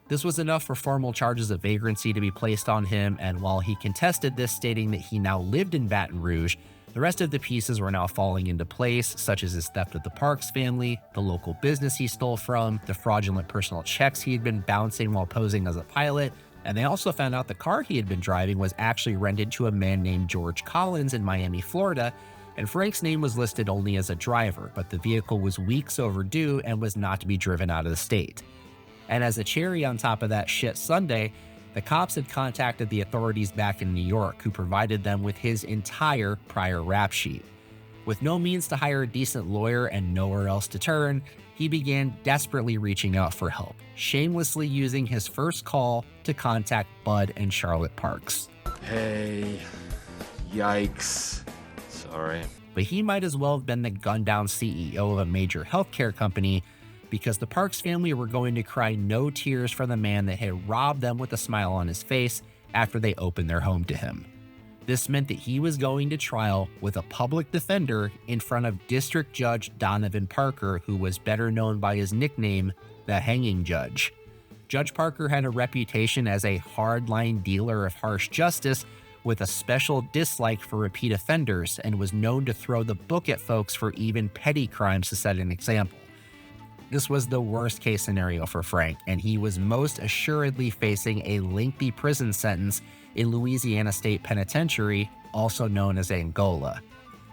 [SPEAKER 1] This was enough for formal charges of vagrancy to be placed on him, and while he contested this, stating that he now lived in Baton Rouge, the rest of the pieces were now falling into place, such as his theft of the Parks family, the local business he stole from, the fraudulent personal checks he had been bouncing while posing as a pilot, and they also found out the car he had been driving was actually rented to a man named George Collins in Miami, Florida, and Frank's name was listed only as a driver, but the vehicle was weeks overdue and was not to be driven out of the state. And as a cherry on top of that shit Sunday, the cops had contacted the authorities back in New York, who provided them with his entire prior rap sheet. With no means to hire a decent lawyer and nowhere else to turn, he began desperately reaching out for help, shamelessly using his first call to contact Bud and Charlotte Parks.
[SPEAKER 13] Hey, yikes. Sorry.
[SPEAKER 1] But he might as well have been the gunned-down CEO of a major healthcare company, because the Parks family were going to cry no tears for the man that had robbed them with a smile on his face after they opened their home to him. This meant that he was going to trial with a public defender in front of District Judge Donovan Parker, who was better known by his nickname, the Hanging Judge. Judge Parker had a reputation as a hardline dealer of harsh justice with a special dislike for repeat offenders, and was known to throw the book at folks for even petty crimes to set an example. This was the worst case scenario for Frank, and he was most assuredly facing a lengthy prison sentence in Louisiana State Penitentiary, also known as Angola.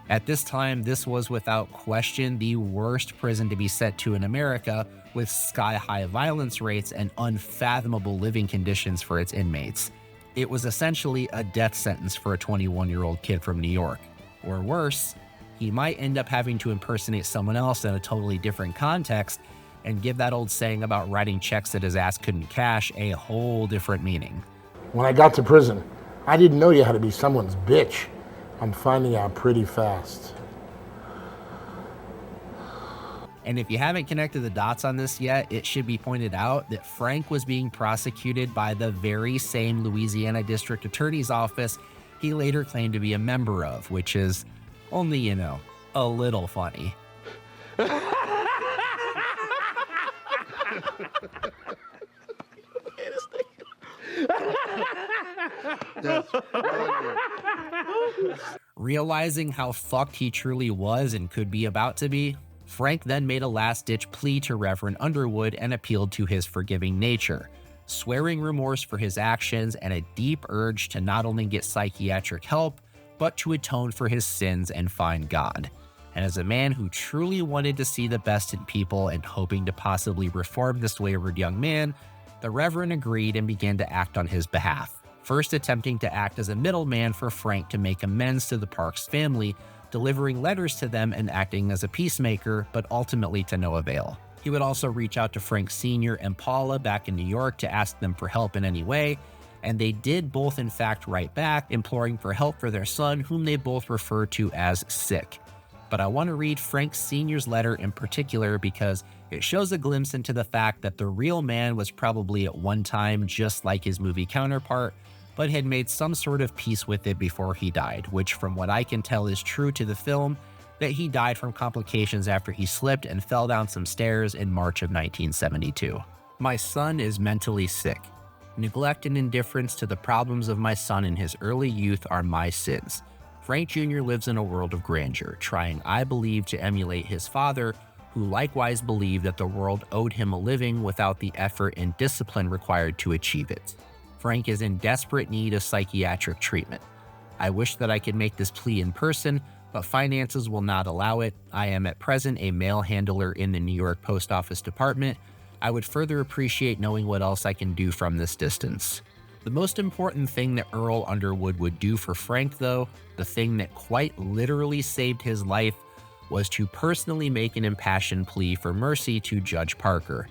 [SPEAKER 1] At this time, this was without question the worst prison to be sent to in America, with sky-high violence rates and unfathomable living conditions for its inmates. It was essentially a death sentence for a 21-year-old kid from New York. Or worse, he might end up having to impersonate someone else in a totally different context and give that old saying about writing checks that his ass couldn't cash a whole different meaning.
[SPEAKER 14] When I got to prison, I didn't know you had to be someone's bitch. I'm finding out pretty fast.
[SPEAKER 1] And if you haven't connected the dots on this yet, it should be pointed out that Frank was being prosecuted by the very same Louisiana District Attorney's Office he later claimed to be a member of, which is only, a little funny. Realizing how fucked he truly was and could be about to be, Frank then made a last-ditch plea to Reverend Underwood and appealed to his forgiving nature, swearing remorse for his actions and a deep urge to not only get psychiatric help, but to atone for his sins and find God. And as a man who truly wanted to see the best in people and hoping to possibly reform this wayward young man, the Reverend agreed and began to act on his behalf, first attempting to act as a middleman for Frank to make amends to the Parks family, delivering letters to them and acting as a peacemaker, but ultimately to no avail. He would also reach out to Frank Sr. and Paula back in New York to ask them for help in any way, and they did both in fact write back, imploring for help for their son, whom they both refer to as Sick. But I want to read Frank Sr.'s letter in particular because it shows a glimpse into the fact that the real man was probably at one time just like his movie counterpart, but had made some sort of peace with it before he died, which from what I can tell is true to the film, that he died from complications after he slipped and fell down some stairs in March of 1972. My son is mentally sick. Neglect and indifference to the problems of my son in his early youth are my sins. Frank Jr. lives in a world of grandeur, trying, I believe, to emulate his father, who likewise believed that the world owed him a living without the effort and discipline required to achieve it. Frank is in desperate need of psychiatric treatment. I wish that I could make this plea in person, but finances will not allow it. I am at present a mail handler in the New York Post Office Department. I would further appreciate knowing what else I can do from this distance. The most important thing that Earl Underwood would do for Frank, though, the thing that quite literally saved his life, was to personally make an impassioned plea for mercy to Judge Parker.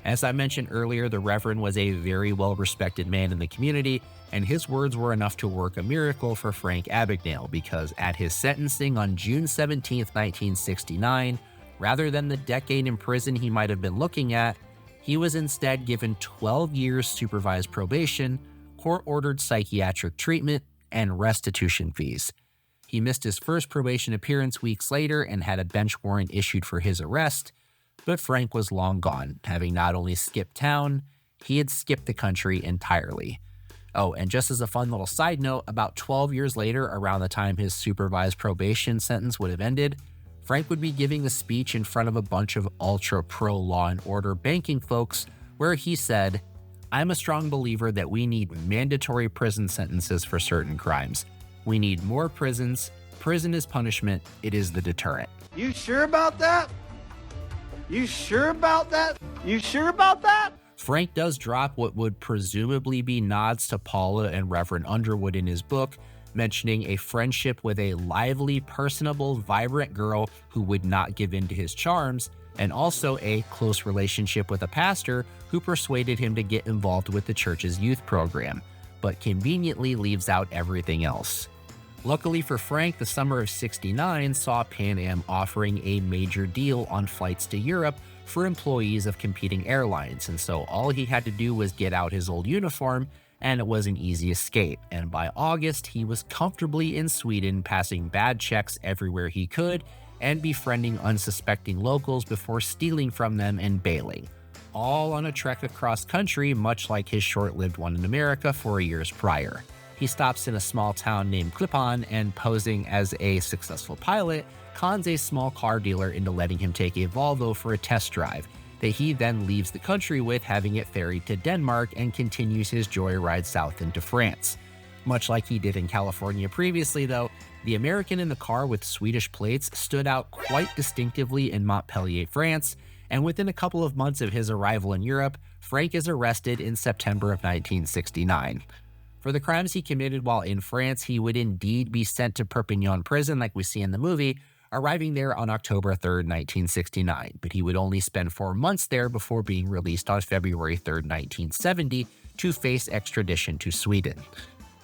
[SPEAKER 1] As I mentioned earlier, the Reverend was a very well-respected man in the community, and his words were enough to work a miracle for Frank Abagnale, because at his sentencing on June 17, 1969, rather than the decade in prison he might have been looking at, he was instead given 12 years supervised probation, court-ordered psychiatric treatment, and restitution fees. He missed his first probation appearance weeks later and had a bench warrant issued for his arrest, but Frank was long gone, having not only skipped town, he had skipped the country entirely. Oh, and just as a fun little side note, about 12 years later, around the time his supervised probation sentence would have ended, Frank would be giving a speech in front of a bunch of ultra-pro law and order banking folks where he said, "I'm a strong believer that we need mandatory prison sentences for certain crimes. We need more prisons, prison is punishment, it is the deterrent.
[SPEAKER 6] You sure about that? You sure about that? You sure about that?
[SPEAKER 1] Frank does drop what would presumably be nods to Paula and Reverend Underwood in his book, mentioning a friendship with a lively, personable, vibrant girl who would not give in to his charms, and also a close relationship with a pastor who persuaded him to get involved with the church's youth program, but conveniently leaves out everything else. Luckily for Frank, the summer of '69 saw Pan Am offering a major deal on flights to Europe for employees of competing airlines, and so all he had to do was get out his old uniform, and it was an easy escape. And by August, he was comfortably in Sweden, passing bad checks everywhere he could, and befriending unsuspecting locals before stealing from them and bailing. All on a trek across country, much like his short-lived one in America 4 years prior. He stops in a small town named Klippan and, posing as a successful pilot, cons a small car dealer into letting him take a Volvo for a test drive that he then leaves the country with, having it ferried to Denmark, and continues his joyride south into France. Much like he did in California previously, though, the American in the car with Swedish plates stood out quite distinctively in Montpellier, France, and within a couple of months of his arrival in Europe, Frank is arrested in September of 1969. For the crimes he committed while in France, he would indeed be sent to Perpignan prison like we see in the movie, arriving there on October 3rd, 1969, but he would only spend 4 months there before being released on February 3rd, 1970, to face extradition to Sweden.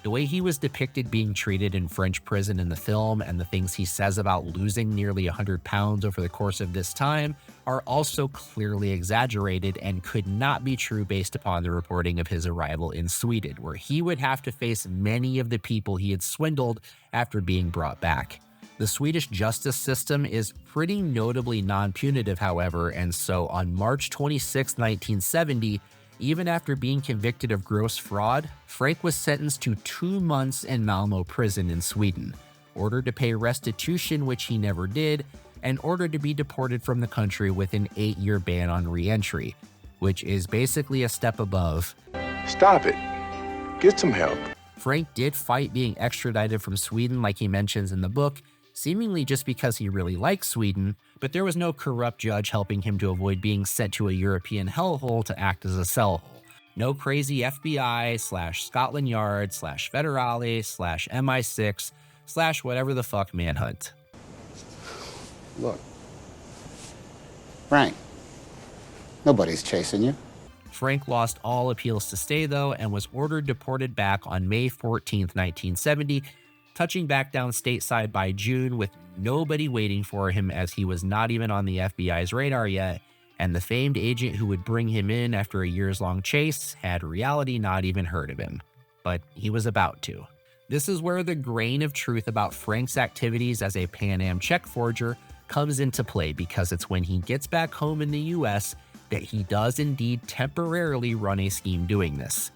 [SPEAKER 1] The way he was depicted being treated in French prison in the film, and the things he says about losing nearly 100 pounds over the course of this time, are also clearly exaggerated and could not be true based upon the reporting of his arrival in Sweden, where he would have to face many of the people he had swindled after being brought back. The Swedish justice system is pretty notably non-punitive, however, and so on March 26, 1970, even after being convicted of gross fraud, Frank was sentenced to 2 months in Malmö prison in Sweden, ordered to pay restitution, which he never did, and ordered to be deported from the country with an 8-year ban on re-entry, which is basically a step above.
[SPEAKER 15] Stop it. Get some help.
[SPEAKER 1] Frank did fight being extradited from Sweden like he mentions in the book, seemingly just because he really liked Sweden, but there was no corrupt judge helping him to avoid being sent to a European hellhole to act as a cell hole. No crazy FBI/Scotland Yard/Federale/MI6/whatever the fuck manhunt.
[SPEAKER 16] Look, Frank, nobody's chasing you.
[SPEAKER 1] Frank lost all appeals to stay, though, and was ordered deported back on May 14th, 1970, touching back down stateside by June with nobody waiting for him, as he was not even on the FBI's radar yet, and the famed agent who would bring him in after a years-long chase had reality not even heard of him. But he was about to. This is where the grain of truth about Frank's activities as a Pan Am check forger comes into play, because it's when he gets back home in the US that he does indeed temporarily run a scheme doing this.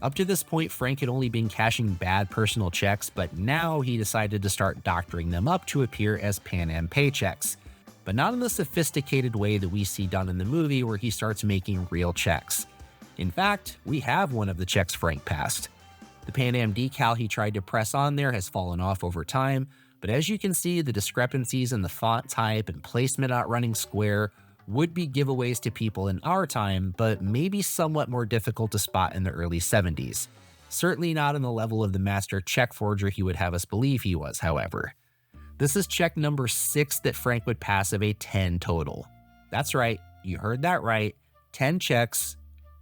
[SPEAKER 1] Up to this point, Frank had only been cashing bad personal checks, but now he decided to start doctoring them up to appear as Pan Am paychecks. But not in the sophisticated way that we see done in the movie, where he starts making real checks. In fact, we have one of the checks Frank passed. The Pan Am decal he tried to press on there has fallen off over time, but as you can see, the discrepancies in the font type and placement not running square would be giveaways to people in our time, but maybe somewhat more difficult to spot in the early 70s. Certainly not on the level of the master check forger he would have us believe he was, however. This is check number 6 that Frank would pass of a 10 total. That's right, you heard that right, 10 checks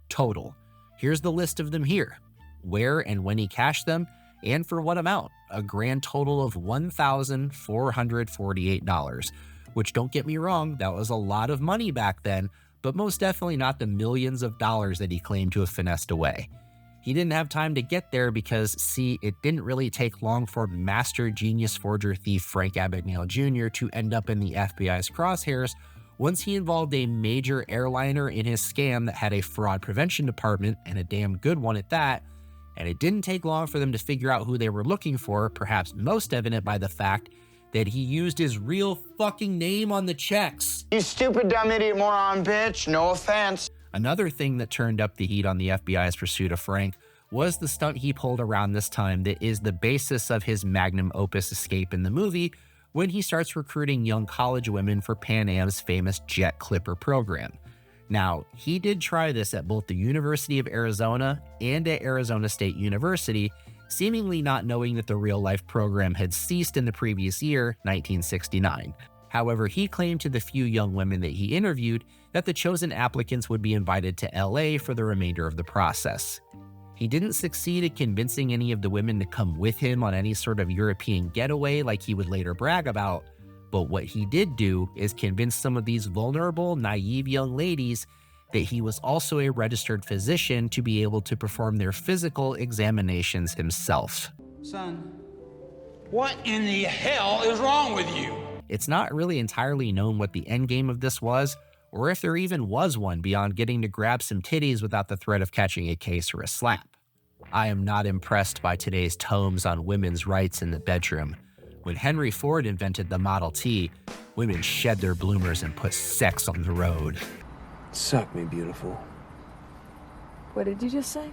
[SPEAKER 1] total. Here's the list of them here, where and when he cashed them, and for what amount, a grand total of $1,448. Which, don't get me wrong, that was a lot of money back then, but most definitely not the millions of dollars that he claimed to have finessed away. He didn't have time to get there because, see, it didn't really take long for master genius forger thief Frank Abagnale Jr. to end up in the FBI's crosshairs once he involved a major airliner in his scam that had a fraud prevention department, and a damn good one at that, and it didn't take long for them to figure out who they were looking for, perhaps most evident by the fact that he used his real fucking name on the checks.
[SPEAKER 6] You stupid, dumb idiot, moron, bitch. No offense.
[SPEAKER 1] Another thing that turned up the heat on the FBI's pursuit of Frank was the stunt he pulled around this time that is the basis of his magnum opus escape in the movie, when he starts recruiting young college women for Pan Am's famous Jet Clipper program. Now, he did try this at both the University of Arizona and at Arizona State University, seemingly not knowing that the real-life program had ceased in the previous year, 1969. However, he claimed to the few young women that he interviewed that the chosen applicants would be invited to LA for the remainder of the process. He didn't succeed at convincing any of the women to come with him on any sort of European getaway like he would later brag about, but what he did do is convince some of these vulnerable, naive young ladies that he was also a registered physician to be able to perform their physical examinations himself.
[SPEAKER 17] Son, what in the hell is wrong with you?
[SPEAKER 1] It's not really entirely known what the endgame of this was, or if there even was one beyond getting to grab some titties without the threat of catching a case or a slap. I am not impressed by today's tomes on women's rights in the bedroom. When Henry Ford invented the Model T, women shed their bloomers and put sex on the road.
[SPEAKER 3] Suck me, beautiful.
[SPEAKER 18] What did you just say?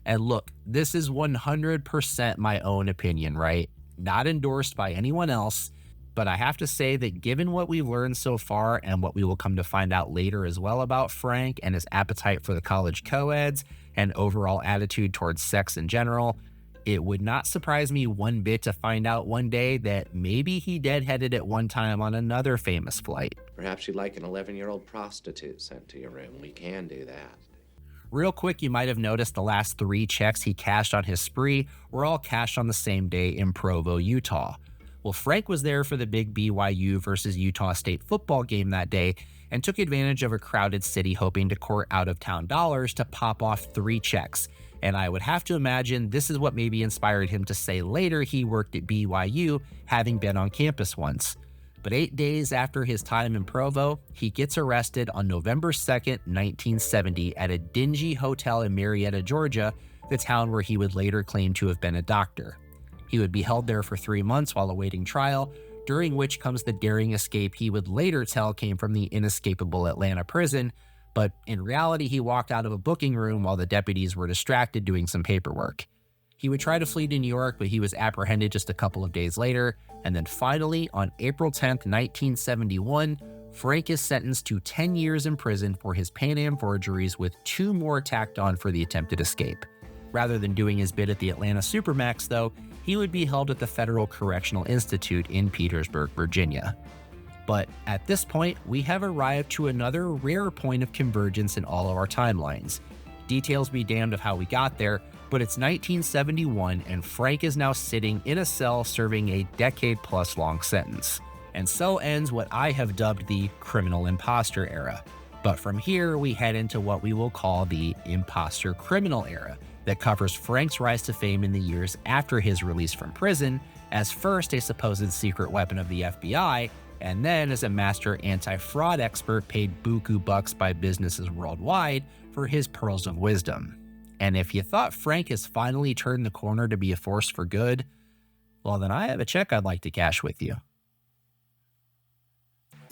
[SPEAKER 1] And look, this is 100% my own opinion, right? Not endorsed by anyone else, but I have to say that given what we've learned so far and what we will come to find out later as well about Frank and his appetite for the college co-eds and overall attitude towards sex in general, it would not surprise me one bit to find out one day that maybe he deadheaded at one time on another famous flight.
[SPEAKER 19] Perhaps you'd like an 11-year-old prostitute sent to your room. We can do that.
[SPEAKER 1] Real quick, you might have noticed the last 3 checks he cashed on his spree were all cashed on the same day in Provo, Utah. Well, Frank was there for the big BYU versus Utah State football game that day and took advantage of a crowded city hoping to court out-of-town dollars to pop off 3 checks. And I would have to imagine this is what maybe inspired him to say later he worked at BYU, having been on campus once. But 8 days after his time in Provo, he gets arrested on November 2nd, 1970 at a dingy hotel in Marietta, Georgia, the town where he would later claim to have been a doctor. He would be held there for 3 months while awaiting trial, during which comes the daring escape he would later tell came from the inescapable Atlanta prison, but in reality he walked out of a booking room while the deputies were distracted doing some paperwork. He would try to flee to New York, but he was apprehended just a couple of days later, and then finally, on April 10th, 1971, Frank is sentenced to 10 years in prison for his Pan Am forgeries with 2 more tacked on for the attempted escape. Rather than doing his bid at the Atlanta Supermax, though, he would be held at the Federal Correctional Institute in Petersburg, Virginia. But at this point, we have arrived to another rare point of convergence in all of our timelines. Details be damned of how we got there, but it's 1971 and Frank is now sitting in a cell serving a decade-plus long sentence. And so ends what I have dubbed the criminal imposter era. But from here, we head into what we will call the imposter criminal era, that covers Frank's rise to fame in the years after his release from prison, as first a supposed secret weapon of the FBI, and then as a master anti-fraud expert paid buku bucks by businesses worldwide for his pearls of wisdom. And if you thought Frank has finally turned the corner to be a force for good, well then I have a check I'd like to cash with you.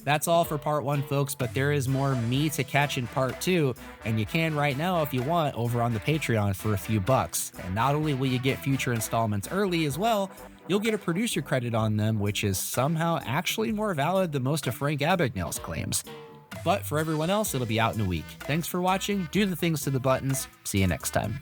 [SPEAKER 1] That's all for part 1, folks, but there is more me to catch in part 2, and you can right now if you want over on the Patreon for a few bucks. And not only will you get future installments early as well, you'll get a producer credit on them, which is somehow actually more valid than most of Frank Abagnale's claims. But for everyone else, it'll be out in a week. Thanks for watching, do the things to the buttons, see you next time.